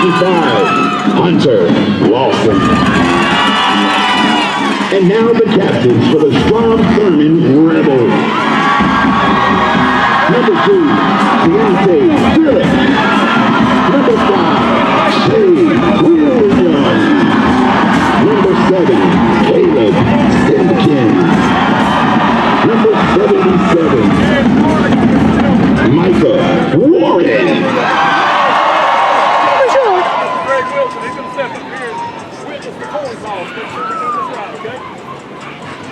Hunter Lawson. And now the captains for the Strom Thurmond Rebels. Number 2, Deontay Phillips. Number 5, Shea Williams. Number 7, Caleb Stimkin. Number 77, Micah Warren.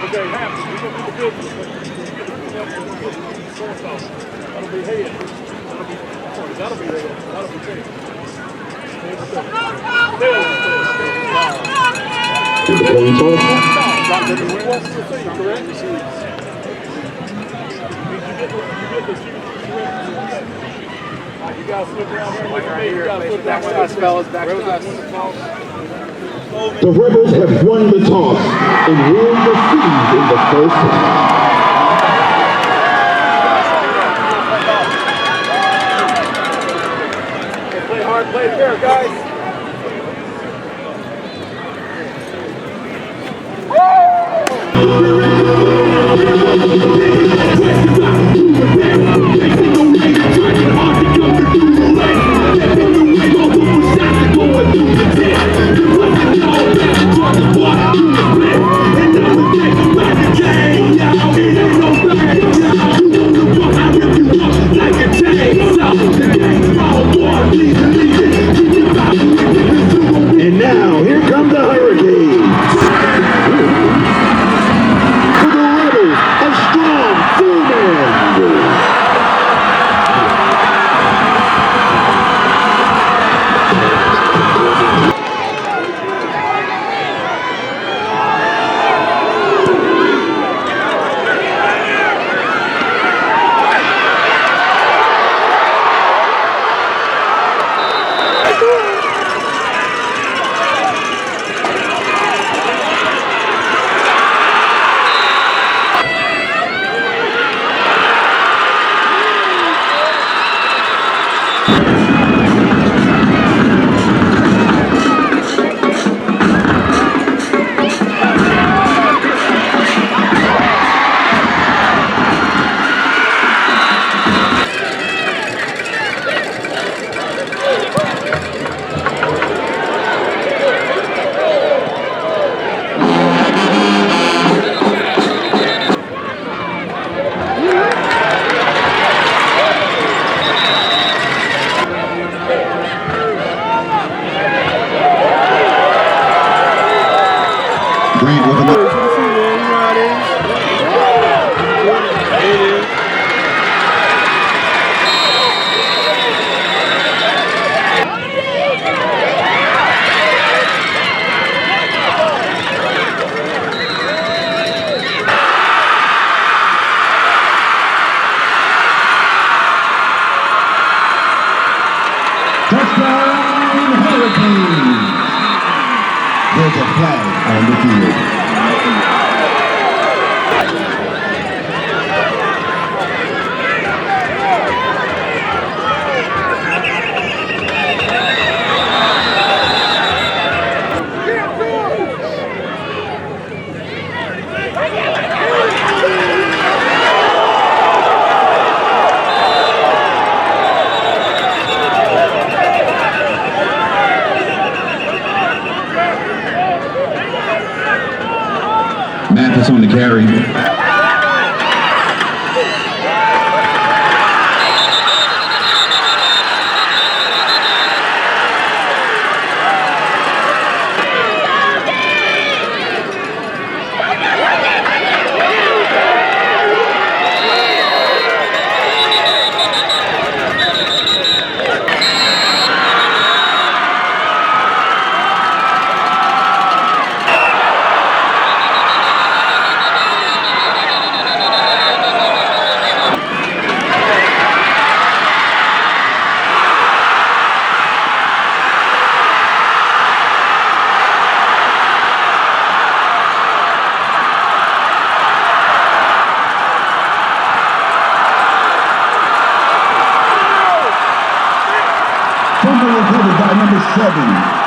Okay, Hampton, we're going to do the business. That'll be head. That'll be head. That'll be tail. You guys flip around here. The Rebels have won the toss and will receive in the first half. Play hard, play fair, guys. And now, here come the Hurricanes. For the Rebels of Strom Thurmond. Touchdown, Hurricanes! There's a flag on the field. Mathis on the carry. 7.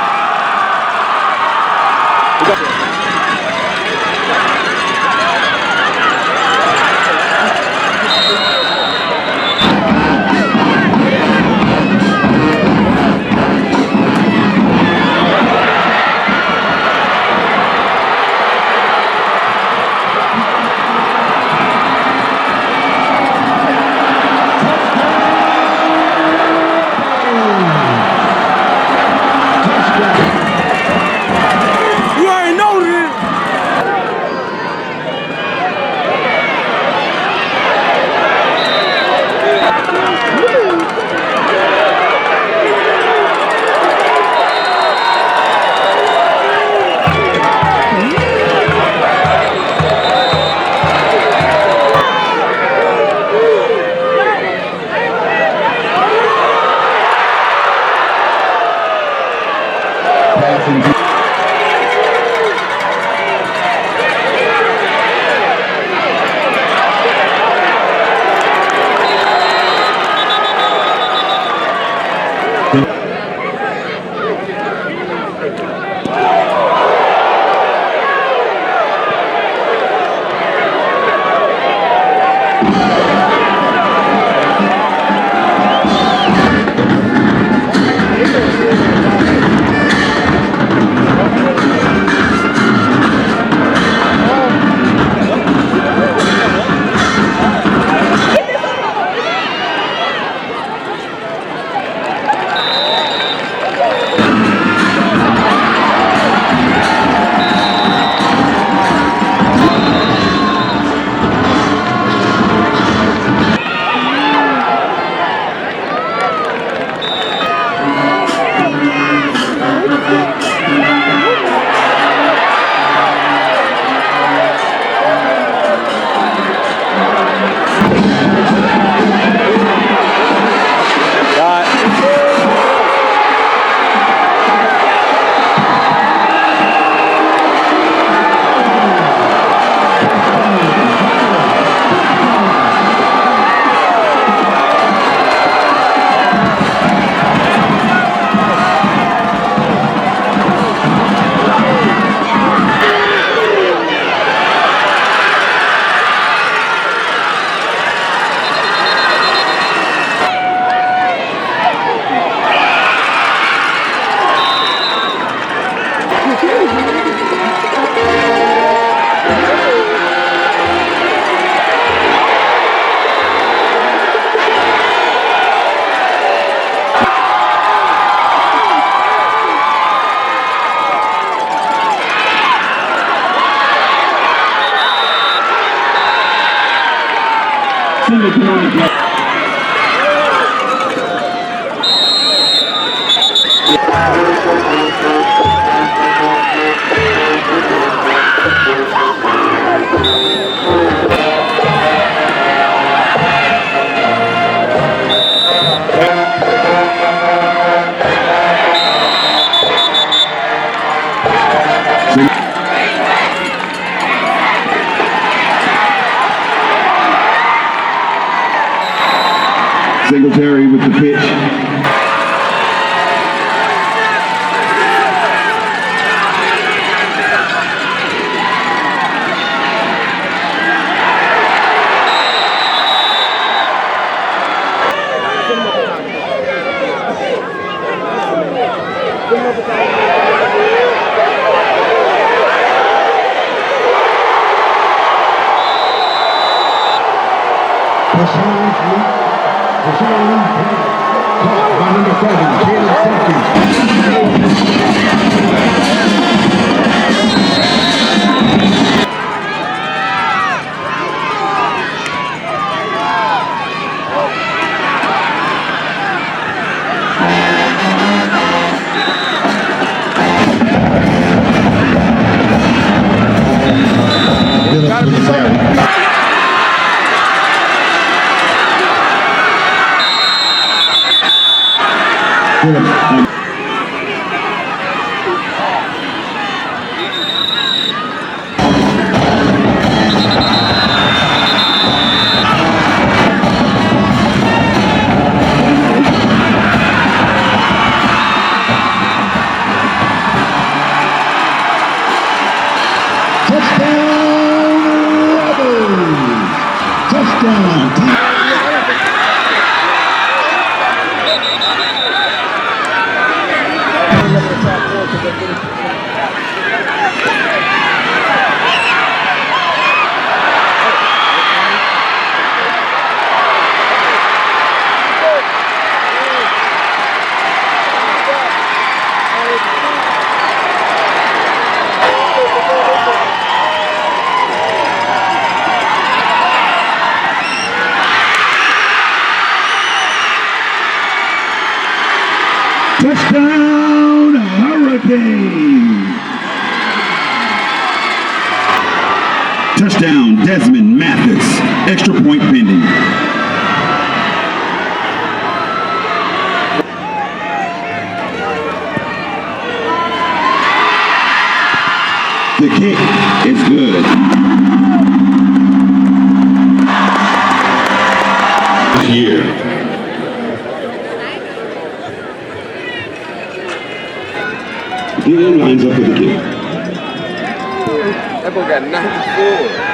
Singletary with the pitch. Caught by number 7, Caleb Tompkins. Touchdown, Hurricane! Touchdown, Desmond Mathis. Extra point pending. The kick is good. Here. Gideon lines up for the kick. That boy got 94.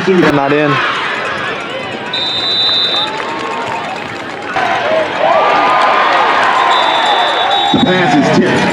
They're not in. The pass is tipped.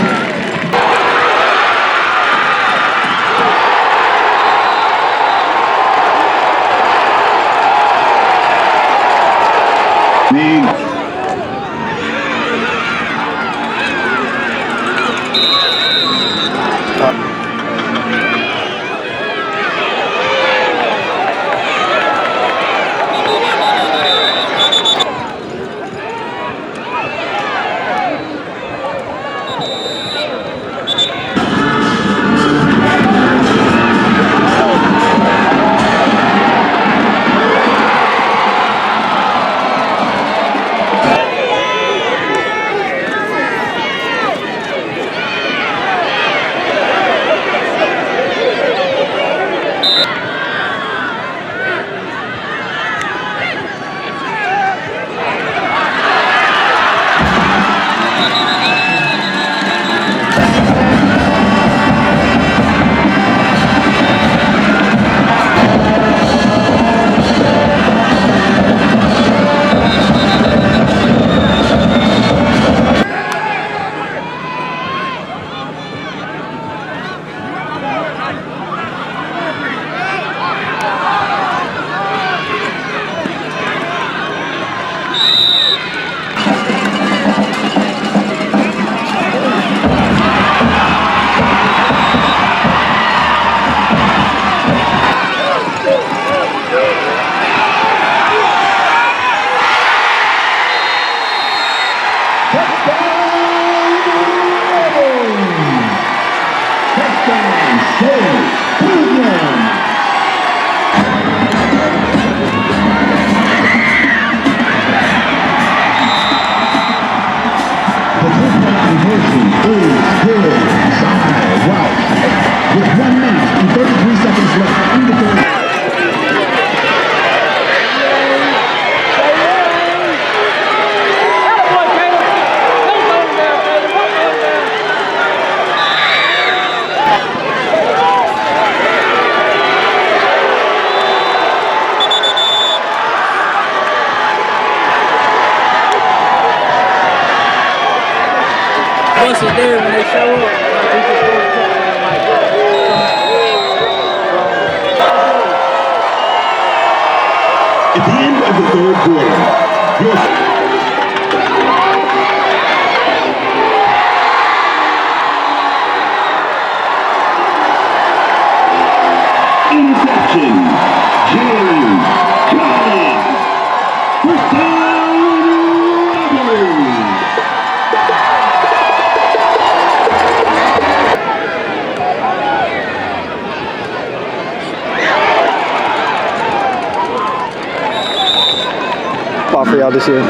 Bus is there when they show up. At the end of the third quarter, interception. James Collins. First down, Ruiz. for y'all this year?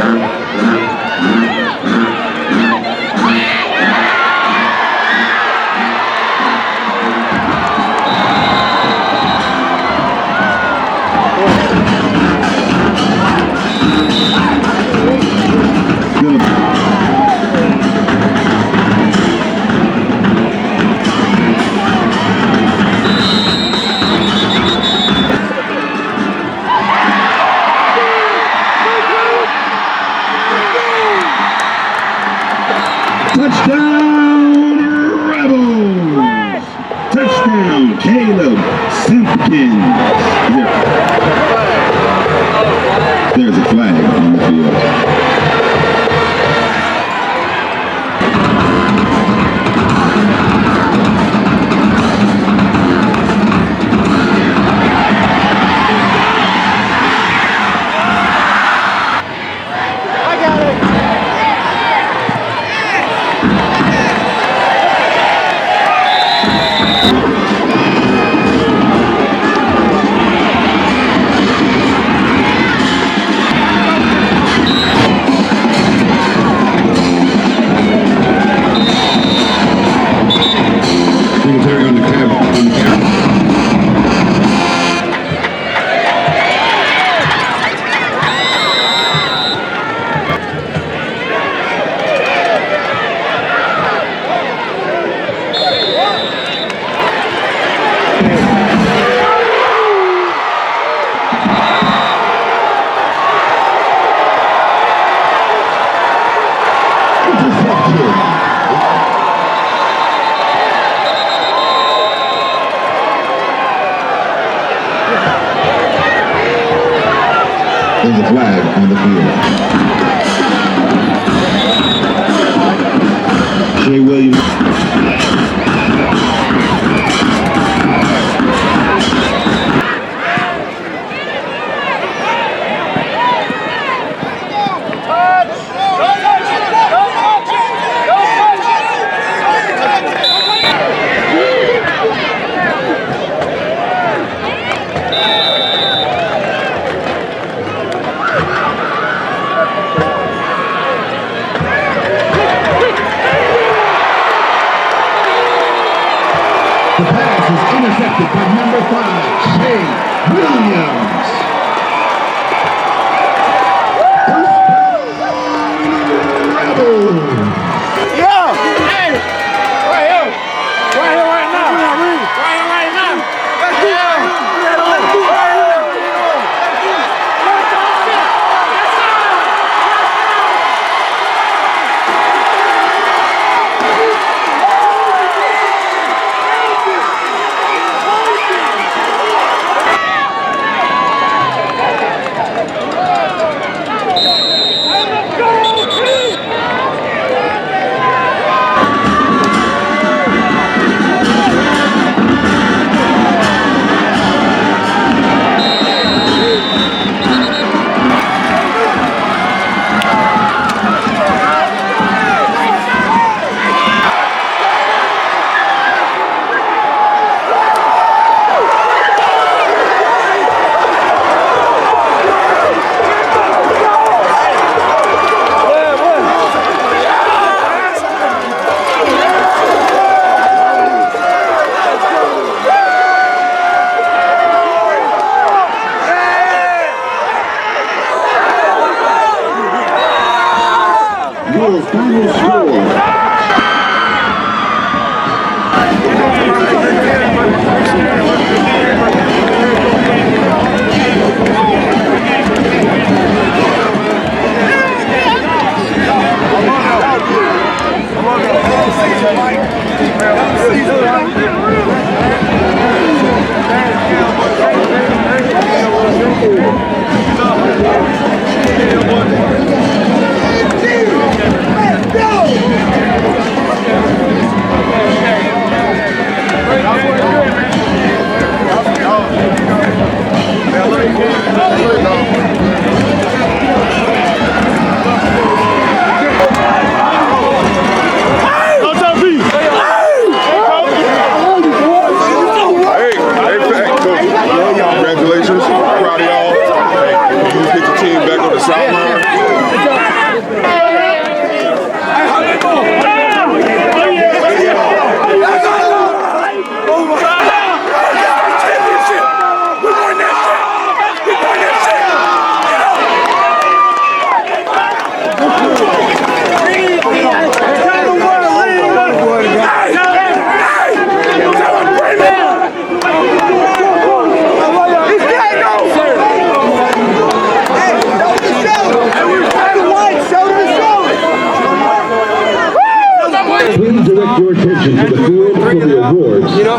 Touchdown, Rebels! Touchdown, Caleb Simpkins. There's a flag on the field. There's a flag on the field. Jay Williams. The pass is intercepted by number 5, Jay Williams. First down, Rebels. Yeah! Hey! Right here! Right here, right now! Right here, right now! Let's do it!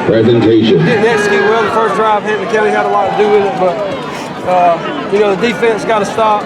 presentation. Didn't execute well the first drive. Hampton County had a lot to do with it, but you know, the defense got to stop.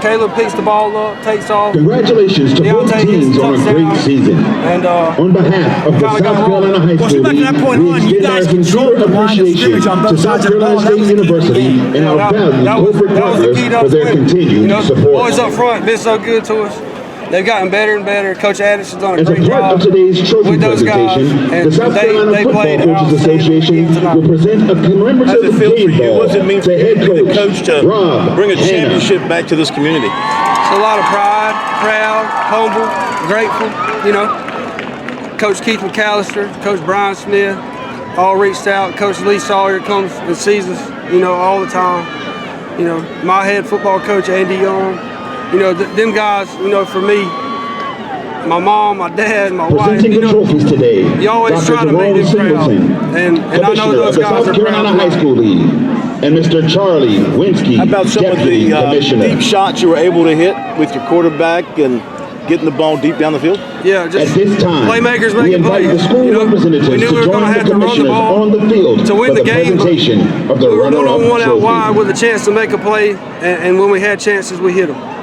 Caleb picks the ball up, takes off. Congratulations to both teams on a great season. And on behalf of the South Carolina High School League, we extend our sincere appreciation to South Carolina State University and our valued corporate partners for their continued support. Boys up front been so good to us. They've gotten better and better. Coach Addison's done a great job. As a part of today's trophy presentation, the South Carolina Football Coaches Association will present a commemorative game ball what does it mean to head coach to Rob bring a championship back to this community? It's a lot of pride, proud, humble, grateful. You know, Coach Keith McAllister, Coach Brian Smith, all reached out. Coach Lee Sawyer comes and sees us, you know, all the time. You know, my head football coach Andy Young. You know, them guys, you know, for me, my mom, my dad, my wife, you know, trophies today, you always try to make them proud. And I know those guys South are proud. Carolina High School League, and Mr. Charlie Winsky, How about some of Deputy the Commissioner. deep shots you were able to hit with your quarterback and getting the ball deep down the field? Yeah, just at this time, playmakers we making invite plays. the school You know, representatives we knew we to were join going to the have to run the commissioners ball on the field to win for the the game. presentation of the We were runner-up one out trophy. wide with a chance to make a play, and when we had chances, we hit them.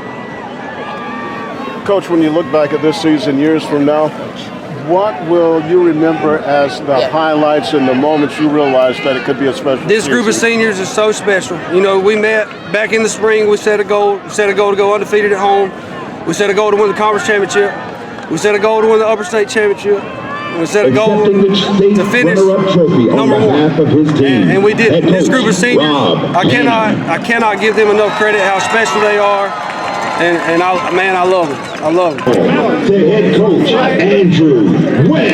Coach, when you look back at this season years from now, what will you remember as the highlights and the moments you realized that it could be a special This group of seniors is so special. You know, we met back in the spring. We set a goal to go undefeated at home. We set a goal to win the conference championship. We set a goal to win the upper state championship. We set a goal to finish number one. And we did. This group of seniors, I cannot give them enough credit how special they are. And I love them. I love them. To head coach Andrew Webb.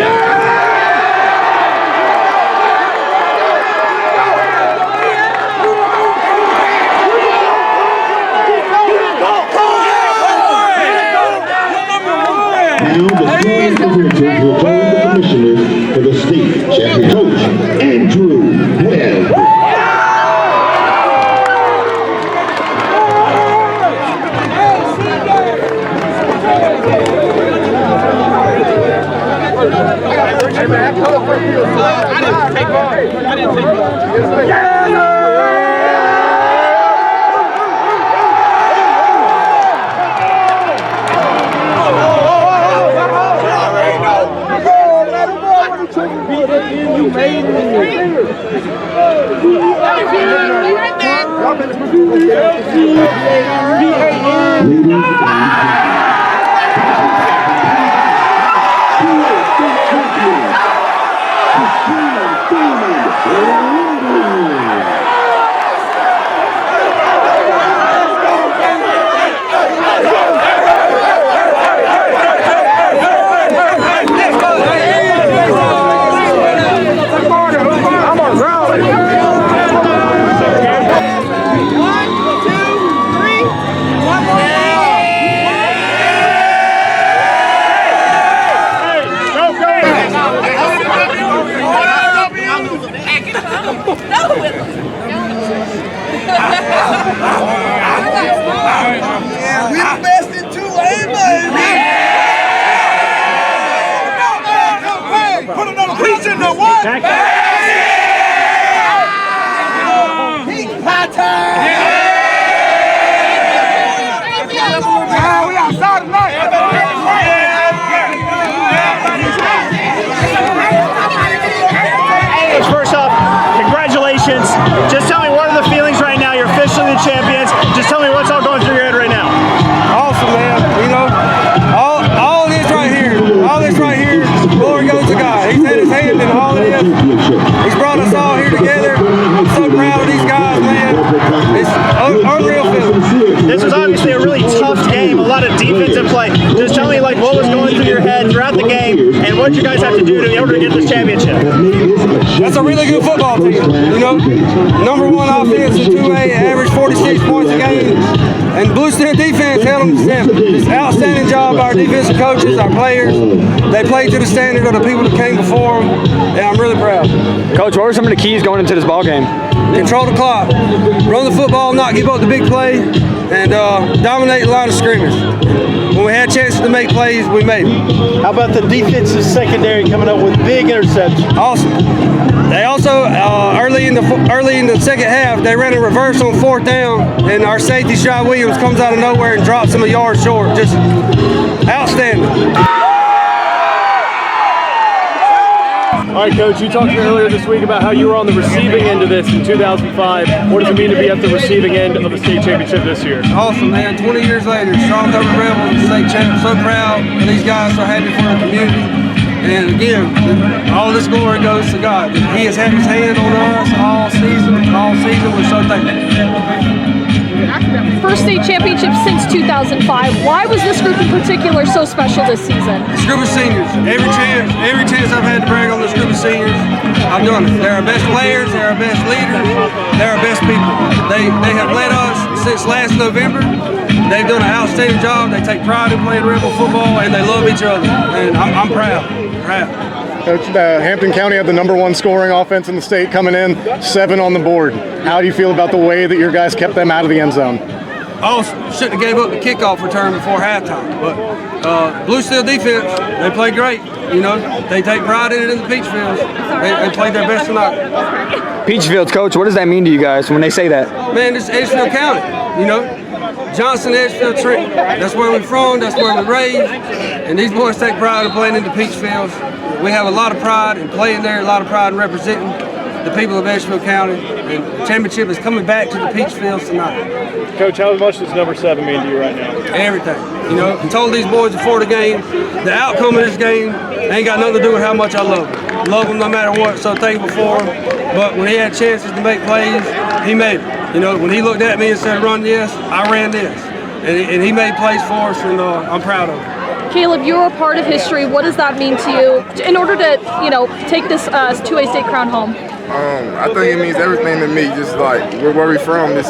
Now the school representatives will join the commissioners for the state champion. Coach Andrew Webb. First off, congratulations. Just tell me, what are the feelings right now? You're officially the champions. Just tell me what's all going through your head right now. Awesome, man. You know, all this right here, glory goes to God. He's had his hand in all this. He's brought us all here together. I'm so proud of these guys, man. It's unreal feeling. This was obviously a really tough game, a lot of defensive play. Just tell me, like, what was going through your head throughout the game, and what you guys have to do in order to get this championship. That's a really good football team. You know, number one offense in 2A, average 46 points a game. And Blue Steel defense held them to 7. It's outstanding job by our defensive coaches, our players. They played to the standard of the people that came before them, and I'm really proud. Coach, what were some of the keys going into this ball game? Control the clock, run the football, not give up the big play, and dominate the line of scrimmage. When we had chances to make plays, we made them. How about the defensive secondary coming up with big interceptions? Awesome. They also early in the second half, they ran a reverse on 4th down, and our safety Shy Williams comes out of nowhere and drops them a yard short. Just outstanding. All right, Coach, you talked to me earlier this week about how you were on the receiving end of this in 2005. What does it mean to be at the receiving end of the state championship this year? Awesome, man. 20 years later, Strom Thurmond Rebels, state champ. So proud of these guys, so happy for the community. And again, all this glory goes to God. He has had his hand on us all season. We're so thankful. First state championship since 2005. Why was this group in particular so special this season? This group of seniors. Every chance I've had to brag on this group of seniors, I've done it. They're our best players. They're our best leaders. They're our best people. They have led us since last November. They've done an outstanding job. They take pride in playing Rebel football, and they love each other. And I'm proud. Coach, Hampton County had the #1 scoring offense in the state coming in, 7 on the board. How do you feel about the way that your guys kept them out of the end zone? Awesome. Shouldn't have gave up the kickoff return before halftime. But Blue Steel defense, they played great. You know, they take pride in it in the Peachfields. They played their best tonight. Peachfields, Coach, what does that mean to you guys when they say that? Man, this is Edgefield County, you know. Johnson, Edgefield, Trenton. That's where we're from, that's where we're raised. And these boys take pride in playing in the Peachfields. We have a lot of pride in playing there, a lot of pride in representing the people of Edgefield County. And the championship is coming back to the Peachfields tonight. Coach, how much does number 7 mean to you right now? Everything. You know, I told these boys before the game, the outcome of this game ain't got nothing to do with how much I love them. Love them no matter what, so thankful for him. But when he had chances to make plays, he made them. You know, when he looked at me and said, run this, I ran this. And he made plays for us, and I'm proud of him. Caleb, you're a part of history. What does that mean to you in order to, take this 2A state crown home? I think it means everything to me. Just like where we're from, this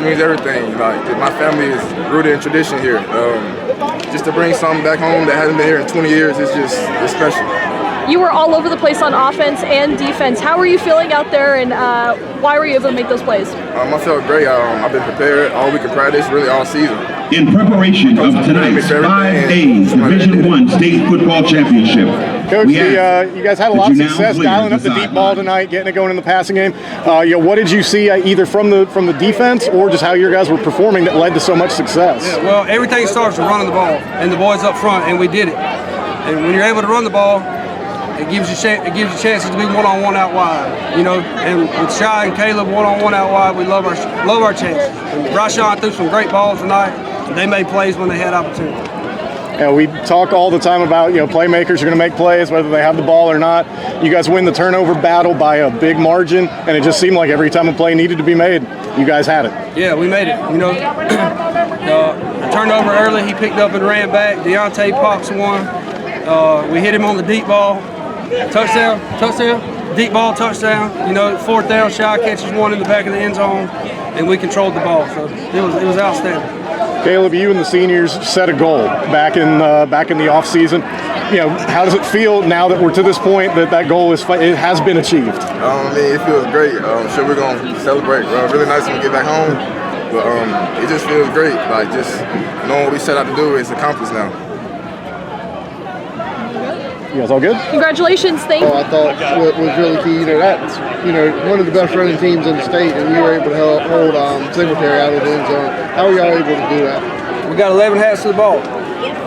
means everything. Like my family is rooted in tradition here. Just to bring something back home that hasn't been here in 20 years, it's special. You were all over the place on offense and defense. How were you feeling out there, and why were you able to make those plays? I felt great. I've been prepared all week of practice, really all season. In preparation of tonight's 5A Division I State Football Championship. Coach, you guys had a lot of success dialing up the deep ball tonight, getting it going in the passing game. What did you see either from the defense or just how your guys were performing that led to so much success? Yeah, well, everything starts with running the ball, and the boys up front, and we did it. And when you're able to run the ball, it gives you chances to be one-on-one out wide, And with Shy and Caleb one-on-one out wide, we love our chances. And Rashawn threw some great balls tonight. And they made plays when they had opportunity. We talk all the time about playmakers are going to make plays whether they have the ball or not. You guys win the turnover battle by a big margin, and it just seemed like every time a play needed to be made, you guys had it. Yeah, we made it. The turnover early, he picked up and ran back. Deontay pops one. We hit him on the deep ball. Touchdown, deep ball, touchdown. 4th down, Shy catches one in the back of the end zone, and we controlled the ball. So it was outstanding. Caleb, you and the seniors set a goal back in the off season. How does it feel now that we're to this point that goal has been achieved? It feels great. I'm sure we're gonna celebrate. Really nice when we get back home, but it just feels great. Like just knowing what we set out to do is accomplished now. You guys all good? Congratulations, thank you. I thought what was really key, that's one of the best running teams in the state, and we were able to hold Singletary out of the end zone. How were y'all able to do that? We got 11 hats to the ball.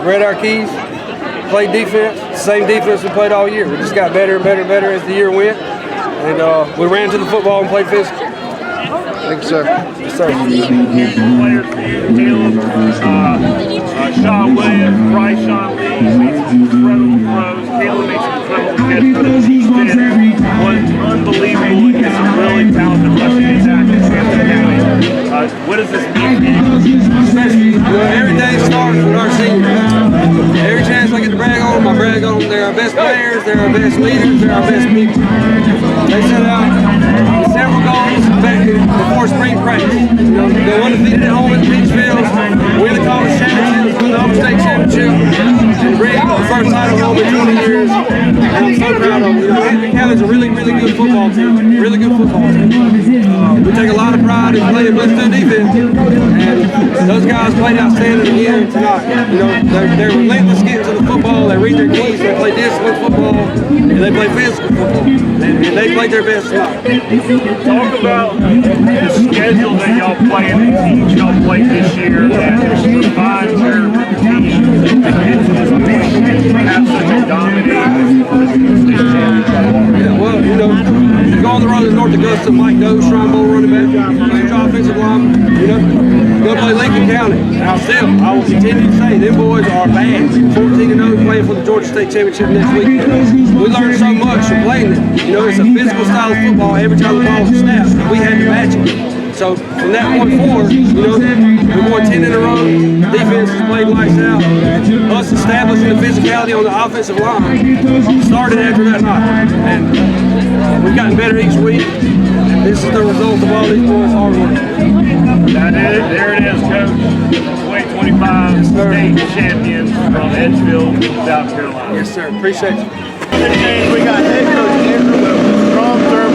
Read our keys, played defense, same defense we played all year. We just got better and better and better as the year went, and we ran to the football and played physical. Thank you, sir. Yes, sir. Players, Sean Williams, Bryce Sean Lee, made some incredible throws. Caleb made some incredible catches. But was unbelievable and is a really talented rushing attack in Hampton County. What does this mean to you? Every day starts with our seniors. Every chance I get to brag on them, I brag on them. They're our best players, they're our best leaders, they're our best people. They set out several goals back before spring practice. Go undefeated at home in the Peachfields, win the college championships, win the upper state championship, and bring the first title home in 20 years. and I'm so proud of them. You know, Hampton County's a really, really good football team. Really good football team. We take a lot of pride in playing blitz through defense, and those guys played outstanding again tonight. You know, they're relentless getting to the football. They read their keys. They play disciplined football, and they play physical football. And they played their best tonight. Talk about the schedule that y'all play and the teams y'all played this year that defines your team to get to this point and have such a dominating Yeah, well, you know, you go on the road to North Augusta, Mike Doe, Shrine Bowl running back, huge offensive lineman, you know, go play Lincoln County. Now still, I will continue to say, them boys are bad. 14-0 playing for the Georgia State Championship next week. We learned so much from playing it. You know, it's a physical style of football. Every time the ball was snapped, we had to match it. So from that point forward, you know, we won 10 in a row. Defense has played lights out. Us establishing the physicality on the offensive line started after that night. And we've gotten better each week. And this is the result of all these boys' hard work. That is, there it is, Coach. 2025 state champions from Edgefield, South Carolina. Yes, sir. Appreciate you. We got head coach Andrew Strom Thurmond.